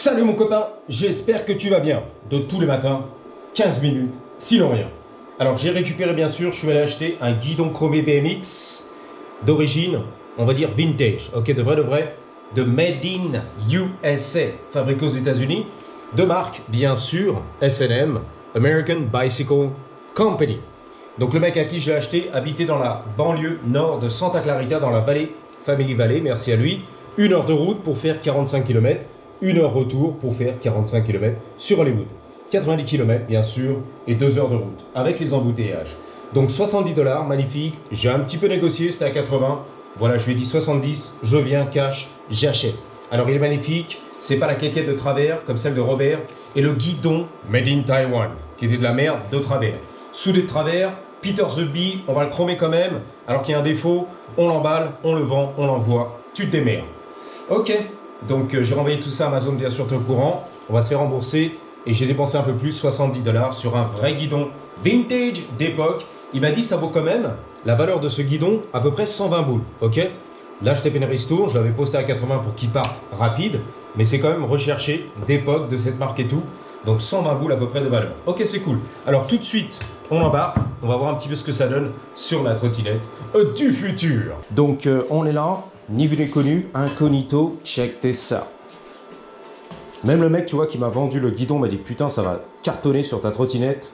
Salut mon copain, j'espère que tu vas bien. De tous les matins, 15 minutes, sinon rien. Alors j'ai récupéré bien sûr, je suis allé acheter un guidon chromé BMX d'origine, on va dire vintage, ok, de vrai, de Made in USA, fabriqué aux États-Unis, de marque bien sûr S&M, American Bicycle Company. Donc le mec à qui je l'ai acheté habitait dans la banlieue nord de Santa Clarita, dans la vallée, Family Valley, merci à lui. 1 heure de route pour faire 45 km, 1 heure retour pour faire 45 km sur Hollywood. 90 km bien sûr et 2 heures de route avec les embouteillages. Donc 70 $, magnifique. J'ai un petit peu négocié, c'était à 80. Voilà, je lui ai dit 70, je viens, cash, j'achète. Alors il est magnifique, c'est pas la quéquette de travers comme celle de Robert. Et le guidon Made in Taiwan, qui était de la merde de travers. Soudé de travers, Peter the Bee, on va le chromer quand même. Alors qu'il y a un défaut, on l'emballe, on le vend, on l'envoie, tu te démerdes. Ok, donc j'ai renvoyé tout ça à Amazon, bien sûr, t'es au courant. On va se faire rembourser et j'ai dépensé un peu plus, 70 $ sur un vrai guidon vintage d'époque. Il m'a dit ça vaut quand même la valeur de ce guidon à peu près 120 boules, ok. Là je t'ai fait une ristourne, je l'avais posté à 80 pour qu'il parte rapide, mais c'est quand même recherché d'époque, de cette marque et tout. Donc 120 boules à peu près de valeur. Ok, c'est cool. Alors tout de suite, on embarque. On va voir un petit peu ce que ça donne sur la trottinette du futur. Donc on est là, ni vu ni connu, incognito, check ça. Même le mec, tu vois, qui m'a vendu le guidon m'a dit putain, ça va cartonner sur ta trottinette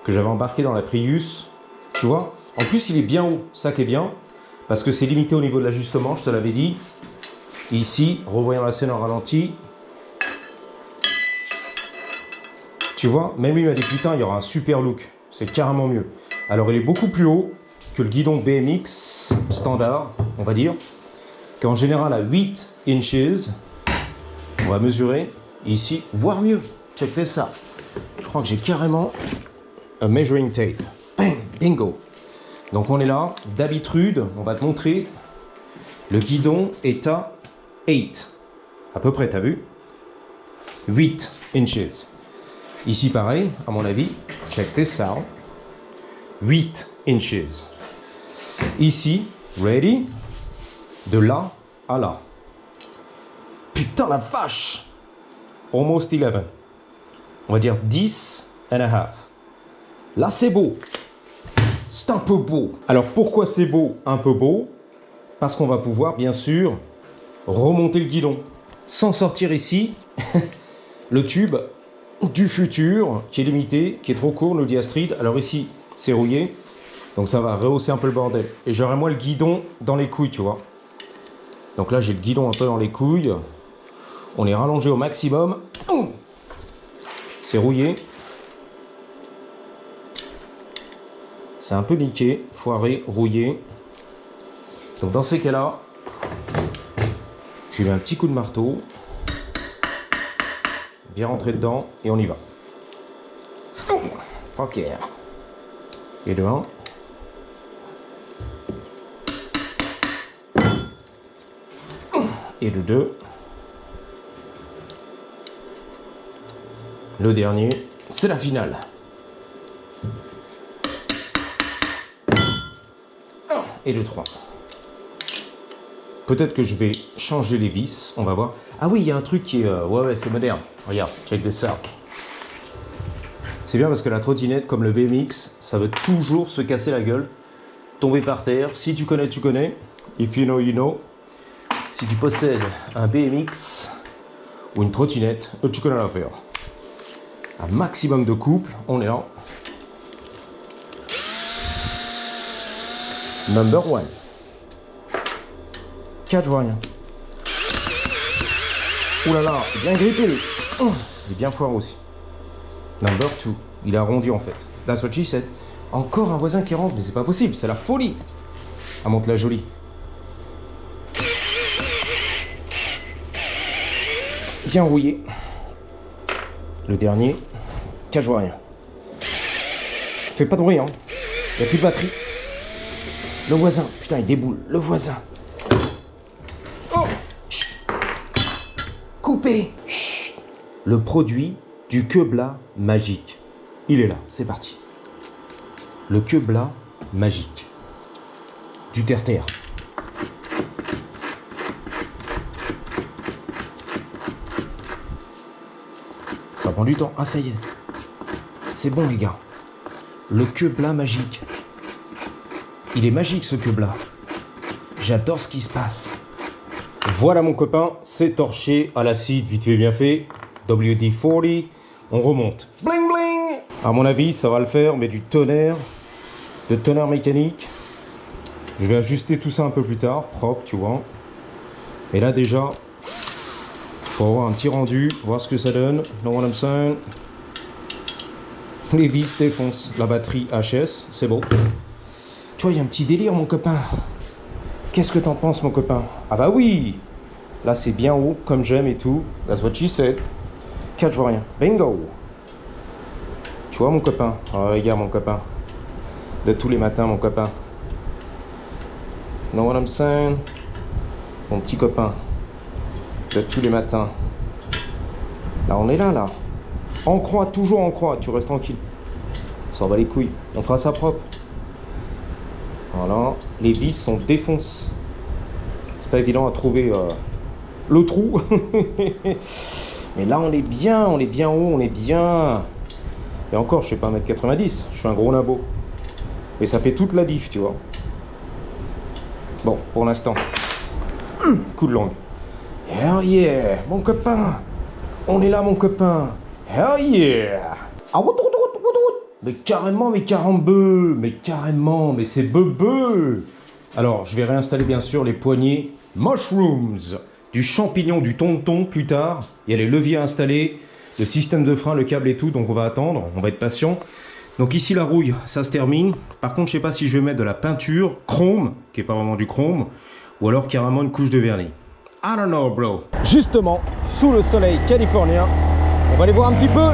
que j'avais embarqué dans la Prius. Tu vois, en plus il est bien haut, ça qui est bien, parce que c'est limité au niveau de l'ajustement, je te l'avais dit. Ici, revoyons la scène en ralenti. Tu vois, même lui m'a dit putain, il y aura un super look. C'est carrément mieux. Alors il est beaucoup plus haut que le guidon BMX standard, on va dire, qu'en général à 8 inches. On va mesurer ici, voire mieux. Check ça. Je crois que j'ai carrément un measuring tape. Bang, bingo. Donc on est là. D'habitude, on va te montrer. Le guidon est à 8. À peu près, t'as vu? 8 inches. Ici, pareil, à mon avis. Check ça. 8 inches. Ici, ready? De là à là. Putain la vache! Almost 11. On va dire 10 and a half. Là, c'est beau. C'est un peu beau. Alors, pourquoi c'est beau? Un peu beau. Parce qu'on va pouvoir, bien sûr, remonter le guidon. Sans sortir ici, le tube du futur, qui est limité, qui est trop court, nous dit Astrid. Alors ici, c'est rouillé. Donc ça va rehausser un peu le bordel. Et j'aurai moi le guidon dans les couilles, tu vois. Donc là, j'ai le guidon un peu dans les couilles. On est rallongé au maximum. C'est rouillé. C'est un peu niqué, foiré, rouillé. Donc dans ces cas-là, je lui mets un petit coup de marteau. Bien rentrer dedans et on y va. Ok. Et de 1. Et de 2. Le dernier, c'est la finale. Et de 3. Peut-être que je vais changer les vis, on va voir. Ah oui, il y a un truc qui est... ouais, c'est moderne. Regarde, check this out. C'est bien parce que la trottinette, comme le BMX, ça veut toujours se casser la gueule, tomber par terre. Si tu connais, tu connais. If you know, you know. Si tu possèdes un BMX ou une trottinette, tu connais l'affaire. Un maximum de couple, on est là. Number 1. 4, je vois rien. Ouh là là, bien grippé lui. Il est bien foiré aussi. Number 2. Il a arrondi en fait. That's what she said. Encore un voisin qui rentre, mais c'est pas possible, c'est la folie. Ah, monte la jolie. Bien rouillé. Le dernier. 4, je vois rien. Fais pas de bruit, hein. Il n'y a plus de batterie. Le voisin. Putain, il déboule. Le voisin. Oh, chut. Coupé. Chut. Le produit du Quebla magique. Il est là. C'est parti. Le Quebla magique. Du terre-terre. Ça prend du temps. Ah, ça y est. C'est bon, les gars. Le queue-plat magique. Il est magique, ce queue-plat. J'adore ce qui se passe. Voilà, mon copain. C'est torché à l'acide, vite fait, bien fait. WD-40. On remonte. Bling, bling. À mon avis, ça va le faire, mais du tonnerre. De tonnerre mécanique. Je vais ajuster tout ça un peu plus tard. Propre, tu vois. Mais là, déjà... pour avoir un petit rendu, voir ce que ça donne. Know what I'm saying? Les vis défoncent. La batterie HS, c'est beau. Tu vois, il y a un petit délire, mon copain. Qu'est-ce que t'en penses, mon copain? Ah bah oui! Là, c'est bien haut, comme j'aime et tout. That's what she said. Tiens, je vois rien. Bingo! Tu vois, mon copain? Oh, regarde, mon copain. De tous les matins, mon copain. Know what I'm saying? Mon petit copain. De tous les matins. Là, on est là, là. On croit, toujours on croit. Tu restes tranquille. Ça en va les couilles. On fera ça propre. Voilà. Les vis sont défoncées. C'est pas évident à trouver le trou. Mais là, on est bien haut, on est bien. Et encore, je fais pas 1m90. Je suis un gros nabo. Mais ça fait toute la diff, tu vois. Bon, pour l'instant. Coup de langue. Hell yeah, mon copain. On est là, mon copain. Hell yeah. Mais carrément, mais carambeu. Mais carrément, mais c'est bebeu. Alors, je vais réinstaller bien sûr les poignées Mushrooms. Du champignon, du tonton plus tard. Il y a les leviers à installer, le système de frein, le câble et tout. Donc on va attendre, on va être patient. Donc ici la rouille, ça se termine. Par contre, je sais pas si je vais mettre de la peinture chrome, qui est pas vraiment du chrome, ou alors carrément une couche de vernis. I don't know, bro. Justement, sous le soleil californien, on va aller voir un petit peu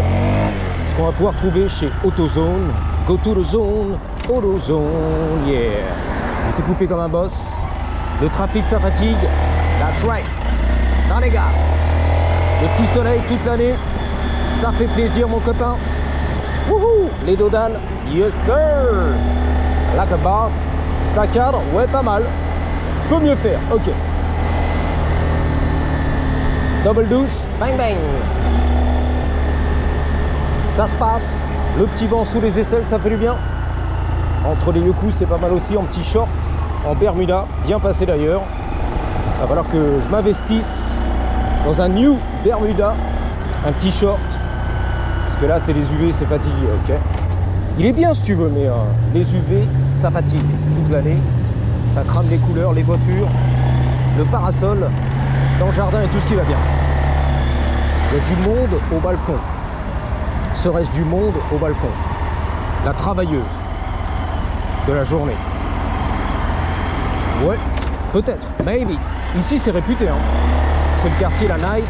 ce qu'on va pouvoir trouver chez AutoZone. Go to the zone, AutoZone, yeah. Je vais tout couper comme un boss. Le trafic, ça fatigue. That's right. Dans les gaz. Le petit soleil toute l'année, ça fait plaisir, mon copain. Wouhou, les dodanes, yes sir. Là que basse, ça cadre, ouais, pas mal. Peut mieux faire, ok. Double douce, bang bang. Ça se passe. Le petit vent sous les aisselles, ça fait du bien. Entre les deux coups, c'est pas mal aussi en petit short, en Bermuda, bien passé d'ailleurs. Il va falloir que je m'investisse dans un new Bermuda, un petit short. Parce que là, c'est les UV, c'est fatigué, ok. Il est bien si tu veux, mais les UV, ça fatigue toute l'année. Ça crame les couleurs, les voitures, le parasol, dans le jardin et tout ce qui va bien. Il y a du monde au balcon. Serait-ce du monde au balcon? La travailleuse de la journée. Ouais, peut-être, maybe. Ici, c'est réputé, hein. C'est le quartier La Night.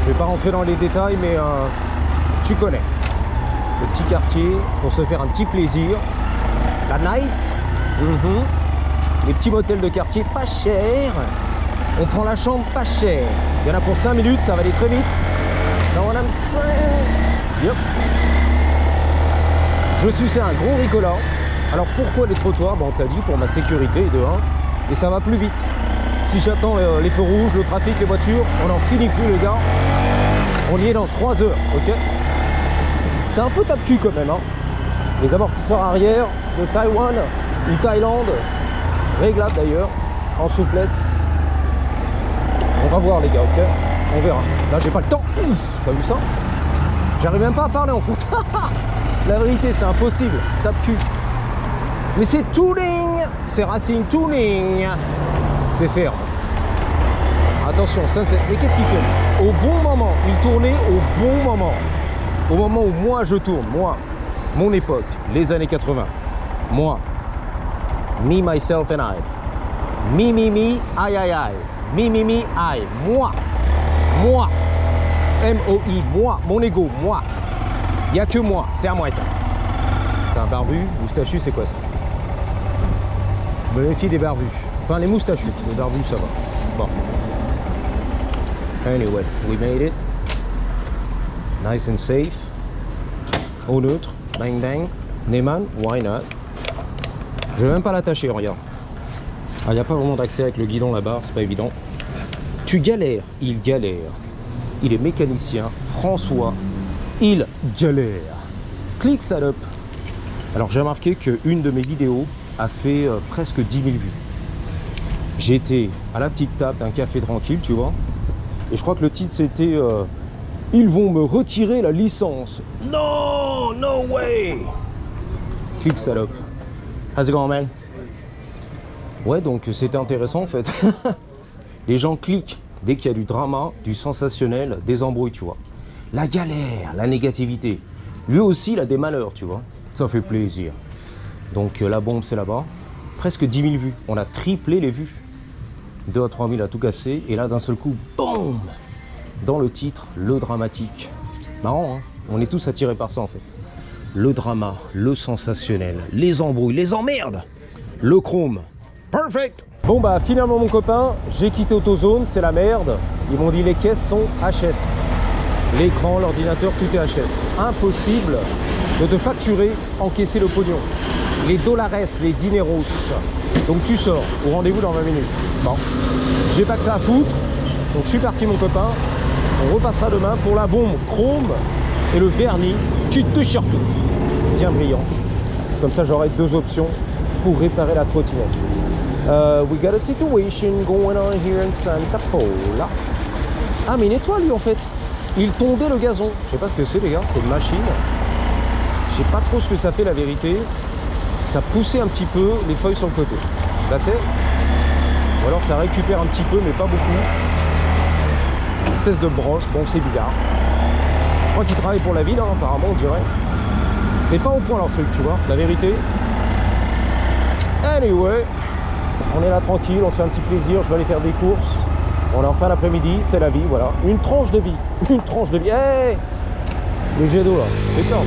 Je vais pas rentrer dans les détails, mais tu connais. Le petit quartier pour se faire un petit plaisir. La Night. Les petits motels de quartier pas cher. On prend la chambre pas cher. Il y en a pour 5 minutes, ça va aller très vite. Dans un yep. Je suis un gros ricola. Alors pourquoi les trottoirs? Bon, on te l'a dit, pour ma sécurité de 1. Et ça va plus vite. Si j'attends les feux rouges, le trafic, les voitures, on n'en finit plus, les gars. On y est dans 3 heures, ok. C'est un peu tape-cul quand même, hein. Les amortisseurs arrière de Taïwan ou Thaïlande, réglables d'ailleurs, en souplesse. On va voir, les gars, ok. On verra. Là, j'ai pas le temps. T'as vu ça? J'arrive même pas à parler en fait. La vérité, c'est impossible. Tape-cul. Mais c'est tuning. C'est Racing Tuning. C'est ferme. Attention, mais qu'est-ce qu'il fait? Au bon moment. Il tournait au bon moment. Au moment où moi je tourne. Moi, mon époque, les années 80. Moi. Me, myself and I. Me, I. Me, I. Moi. Moi. M-O-I. Moi. Mon ego. Moi. Il n'y a que moi. C'est à moi, tiens. C'est un barbu. Moustachu, c'est quoi ça? Je me méfie des barbus. Enfin, les moustachus. Les barbus, ça va. Bon. Anyway, we made it. Nice and safe. Au neutre. Bang, bang. Neyman, why not? Je vais même pas l'attacher, regarde. Ah, il n'y a pas vraiment d'accès avec le guidon là-bas, c'est pas évident. Tu galères, il galère. il est mécanicien. François, il galère. Click ça up. Alors j'ai remarqué qu'une de mes vidéos a fait presque 10 000 vues. J'étais à la petite table d'un café tranquille, tu vois. Et je crois que le titre c'était ils vont me retirer la licence. No, no way. Click ça up. How's it going, man? Ouais, donc c'était intéressant en fait. Les gens cliquent dès qu'il y a du drama, du sensationnel, des embrouilles, tu vois. La galère, la négativité. Lui aussi, il a des malheurs, tu vois. Ça fait plaisir. Donc la bombe, c'est là-bas. Presque 10 000 vues. On a triplé les vues. 2 à 3 000 à tout casser. Et là, d'un seul coup, boum! Dans le titre, le dramatique. Marrant, hein? On est tous attirés par ça, en fait. Le drama, le sensationnel, les embrouilles, les emmerdes. Le chrome. Perfect! Bon bah finalement mon copain, j'ai quitté AutoZone, c'est la merde. Ils m'ont dit les caisses sont HS. L'écran, l'ordinateur, tout est HS. Impossible de te facturer, encaisser le pognon. Les dollars, les dineros. Donc tu sors au rendez-vous dans 20 minutes. Bon, j'ai pas que ça à foutre. Donc je suis parti mon copain. On repassera demain pour la bombe chrome et le vernis qui te cherche. Bien brillant. Comme ça j'aurai 2 options pour réparer la trottinette. We got a situation going on here in Santa Paula. Ah mais il nettoie lui en fait. Il tondait le gazon. Je sais pas ce que c'est les gars, c'est une machine. Je sais pas trop ce que ça fait la vérité. Ça poussait un petit peu les feuilles sur le côté. Là tu sais. Ou alors ça récupère un petit peu mais pas beaucoup. Une espèce de brosse, bon c'est bizarre. Je crois qu'ils travaillent pour la ville hein, apparemment on dirait. C'est pas au point leur truc tu vois, la vérité. Anyway. On est là tranquille, on se fait un petit plaisir, je vais aller faire des courses. On est en fin d'après-midi, c'est la vie, voilà. Une tranche de vie, une tranche de vie. Hey, le jet d'eau là, c'est cordes.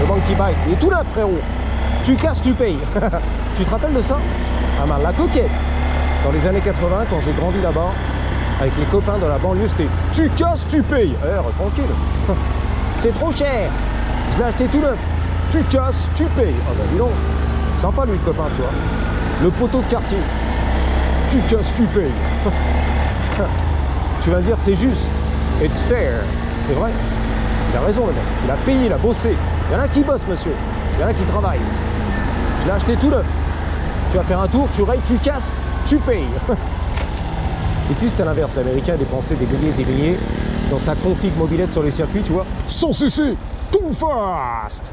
Le monkey bike, il est tout là frérot. Tu casses, tu payes. Tu te rappelles de ça? Ah man, la coquette. Dans les années 80, quand j'ai grandi là-bas, avec les copains de la banlieue, c'était tu casses, tu payes. Eh, tranquille. C'est trop cher. Je l'ai acheté tout neuf. Tu casses, tu payes. Ah bah dis donc, sympa lui le copain, tu vois. Le poteau de quartier. Tu casses, tu payes. Tu vas me dire, c'est juste. It's fair. C'est vrai. Il a raison, le mec. Il a payé, il a bossé. Il y en a qui bossent, monsieur. Il y en a qui travaillent. Je l'ai acheté tout neuf. Tu vas faire un tour, tu rayes, tu casses, tu payes. Ici, c'était l'inverse. L'Américain dépensait des milliers dans sa config mobilette sur les circuits, tu vois. Sans cesser, too fast.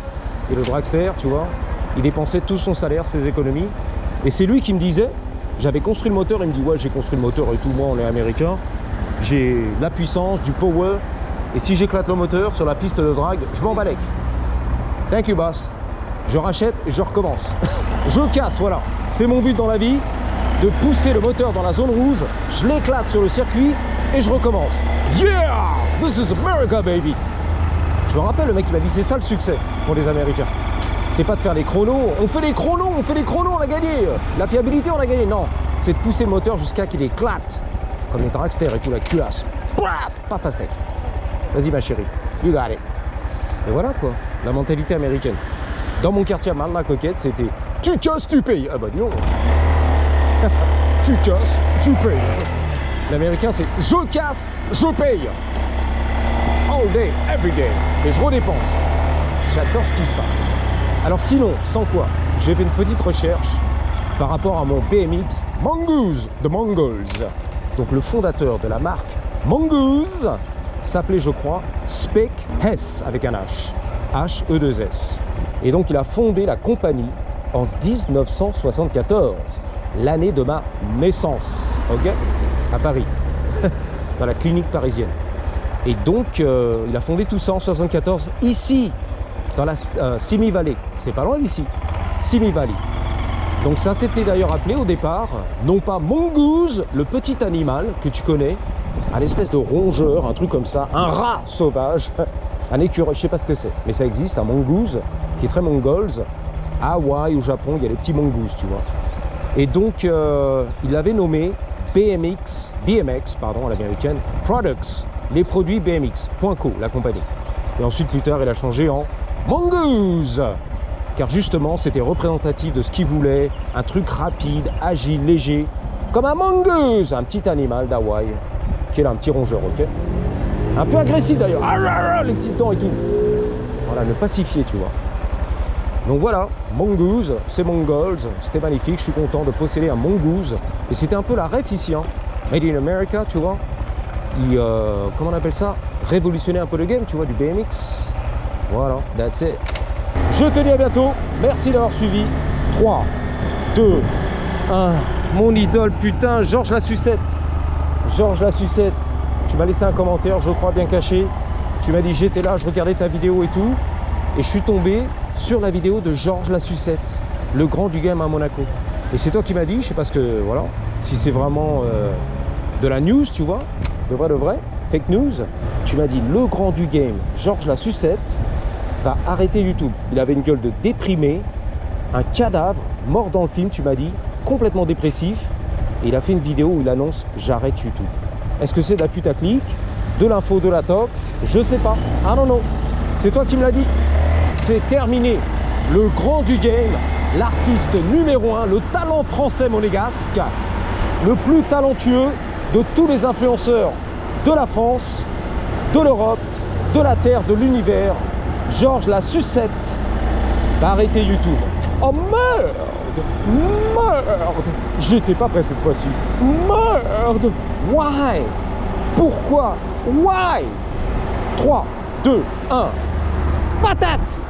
Et le dragster, tu vois, il dépensait tout son salaire, ses économies. Et c'est lui qui me disait, j'avais construit le moteur, il me dit ouais j'ai construit le moteur et tout, moi on est américain, j'ai la puissance, du power, et si j'éclate le moteur sur la piste de drague, je m'en balèque. Thank you boss. Je rachète et je recommence. Je casse, voilà. C'est mon but dans la vie, de pousser le moteur dans la zone rouge, je l'éclate sur le circuit et je recommence. Yeah! This is America baby! Je me rappelle le mec qui m'a dit c'est ça le succès pour les Américains. C'est pas de faire les chronos, on fait les chronos, on a gagné. La fiabilité, on a gagné. Non, c'est de pousser le moteur jusqu'à qu'il éclate. Comme les dragsters et tout, la culasse. Pas pastèque. Vas-y ma chérie, you got it. Et voilà quoi, la mentalité américaine. Dans mon quartier à Marne-la-Coquette, c'était tu casses, tu payes. Ah bah non. Tu casses, tu payes. L'américain c'est je casse, je paye. All day, every day. Et je redépense. J'adore ce qui se passe. Alors sinon, sans quoi, j'ai fait une petite recherche par rapport à mon BMX Mongoose de Mongols. Donc le fondateur de la marque Mongoose s'appelait, je crois, Spec Hess avec un H. H-E-2-S. Et donc il a fondé la compagnie en 1974, l'année de ma naissance, ok, à Paris, dans la clinique parisienne. Et donc il a fondé tout ça en 1974 ici, dans la Simi Valley, c'est pas loin d'ici, Simi Valley. Donc ça s'était d'ailleurs appelé au départ, non pas Mongoose, le petit animal que tu connais, un espèce de rongeur, un truc comme ça, un rat sauvage, un écureuil, je sais pas ce que c'est, mais ça existe, un mongoose qui est très mongols. À Hawaï, au Japon, il y a les petits mongooses, tu vois. Et donc il l'avait nommé BMX, pardon, à l'américaine, Products, les produits BMX.co, la compagnie. Et ensuite plus tard il a changé en Mongoose, car justement c'était représentatif de ce qu'il voulait, un truc rapide, agile, léger, comme un mongoose, un petit animal d'Hawaï, qui est là, un petit rongeur, ok. Un peu agressif d'ailleurs. Les petits dents et tout. Voilà, le pacifier, tu vois. Donc voilà, Mongoose, c'est Mongols. C'était magnifique. Je suis content de posséder un Mongoose. Et c'était un peu la ref ici, hein. Made in America, tu vois. Il, comment on appelle ça? Révolutionner un peu le game, tu vois, du BMX. Voilà, that's it. Je te dis à bientôt. Merci d'avoir suivi. 3, 2, 1. Mon idole, putain, Georges la Sucette. Georges la Sucette. Tu m'as laissé un commentaire, je crois, bien caché. Tu m'as dit, j'étais là, je regardais ta vidéo et tout. Et je suis tombé sur la vidéo de Georges la Sucette, le grand du game à Monaco. Et c'est toi qui m'as dit, je sais pas ce que, voilà, si c'est vraiment de la news, tu vois, de vrai, fake news. Tu m'as dit, le grand du game, Georges la Sucette, va arrêter YouTube. Il avait une gueule de déprimé, un cadavre, mort dans le film, tu m'as dit, complètement dépressif. Et il a fait une vidéo où il annonce, j'arrête YouTube. Est-ce que c'est de la putaclic, de l'info, de la tox? Je sais pas. Ah non, c'est toi qui me l'as dit. C'est terminé. Le grand du game, l'artiste numéro 1, le talent français monégasque, le plus talentueux de tous les influenceurs de la France, de l'Europe, de la Terre, de l'univers, Georges la Sucette, va arrêter YouTube. Oh merde! Merde! J'étais pas prêt cette fois-ci. Merde! Why? Pourquoi? Why? 3, 2, 1. Patate!